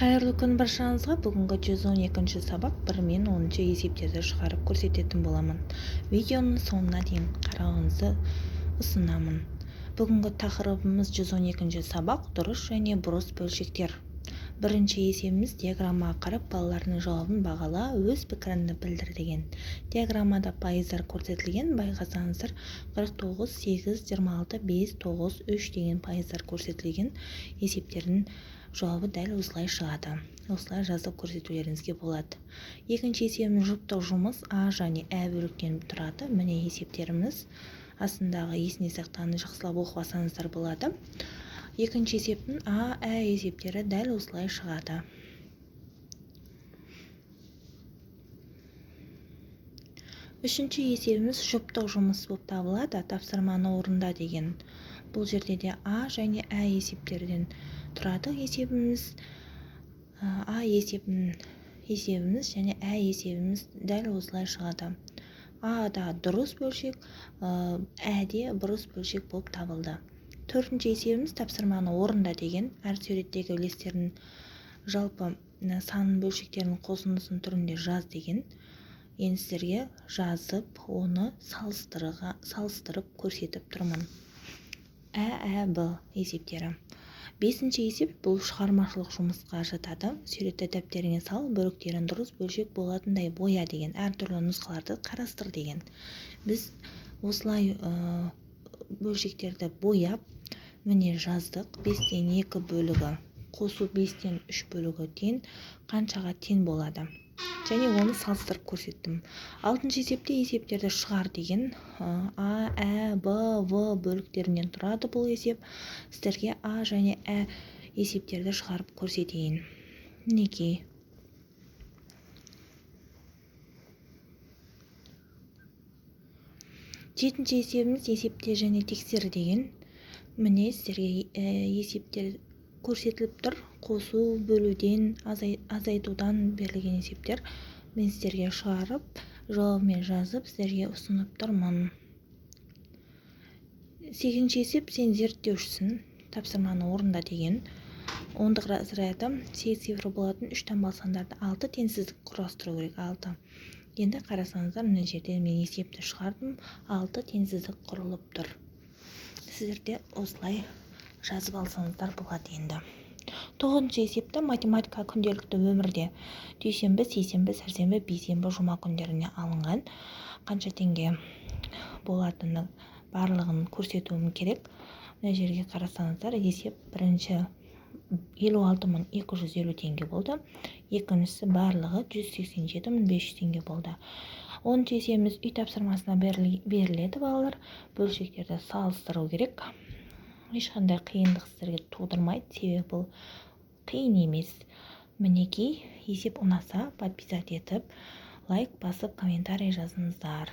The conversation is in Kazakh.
Қайырлы күн баршаңызға. Бүгінгі 112-ші сабақ 1 мен 10-ші есептерді шығарып көрсететін боламын. Видеоның соңына дейін қарауыңызды ұсынамын. Бүгінгі тақырыбымыз 112-ші сабақ дұрыс және бұрыс бөлшектер. Бірінші есебіміз диаграммаға қарап балалардың жауабын бағала, өз пікіріңді білдір деген. Диаграммада пайыздар көрсетілген, байқасаңыздар 49, 8, 26, 5, 9, 3 деген пайыздар көрсетілген. Есептердің жауабы дәл осылай шығады. Осылай жазып көрсетулеріңізге болады. Екінші есебіміз жұптық жұмыс А және Ә бөліктен тұрады. Міне есептеріміз астындағы есіне сақтағанды жақсылап оқысаңыздар болады. Екінші есептің А, Ә есептері дәл осылай шығады. Үшінші есебіміз жұптық жұмыс болып табылады. Тапсырманы орында деген. Бұл жерде де А және Ә есептерден тұрады. Есебіміз А есебіміз және Ә есебіміз дәл осылай шығады. Ада дұрыс бөлшек, Әде бұрыс бөлшек болып табылды. Төртінші есебіміз тапсырманы орында деген. Әр суреттегі үлестердің жалпы сан бөлшектерінің қосындысын түрінде жаз деген. Енді сіздерге жазып, оны салыстырып көрсетіп тұрмын. Ә, Б есептері. Бесінші есеп бұл шығармашылық жұмысқа жатады. Суретті дәптеріңе сал, бөліктерін дұрыс бөлшек болатындай боя деген. Әртүрлі нұсқаларды қарастыр деген. Біз осылай бөлшектерді бояп, міне жаздық. 5-тен 2 бөлігі қосу 5-тен 3 бөлігі тең қаншаға тең болады. Және оны салыстырып көрсеттім. Алтыншы есепте есептерді шығар деген. А, Ә, Б, В бөліктерінен тұрады бұл есеп. Сіздерге А және Ә есептерді шығарып көрсетейін. Мінекей. Жетінші есебіміз есепте және тексер деген. Міне сіздерге есептер көрсетіліп тұр. Қосу, бөлуден, азайтудан берілген есептер. Мен сіздерге шығарып, жауабымен жазып, сіздерге ұсынып тұрмын. Сегізінші есеп сен зерттеушісің. Тапсырманы орында деген. Ондық разряды 8 цифры болатын 3 таңбалы сандарды 6 теңсіздік құрастыру керек. 6. Енді қарасаңыздар, мына жерде мен есепті шығардым. 6 теңсіздік құрылып тұр. Сіздерде осылай жазып алсаңыздар болады енді. 9-шы есепті математика күнделікті өмірде дүйсенбі, сейсенбі, сәрсенбі, бейсенбі, жұма күндеріне алынған. Қанша теңге болатыны барлығын көрсетуім керек. Мына жерге қарасаңыздар, есеп бірінші 56.250 теңге болды. Екіншісі барлығы 187.500 теңге болды. 10-шы есебіміз үй тапсырмасына беріледі балалар. Бөлшектерді салыстыру керек. Ешқандай қиындық сіздерге тудырмайды, себебі бұл қиын емес. Мінекей, есеп ұнаса, подписать етіп, лайк басып, комментарий жазыңыздар.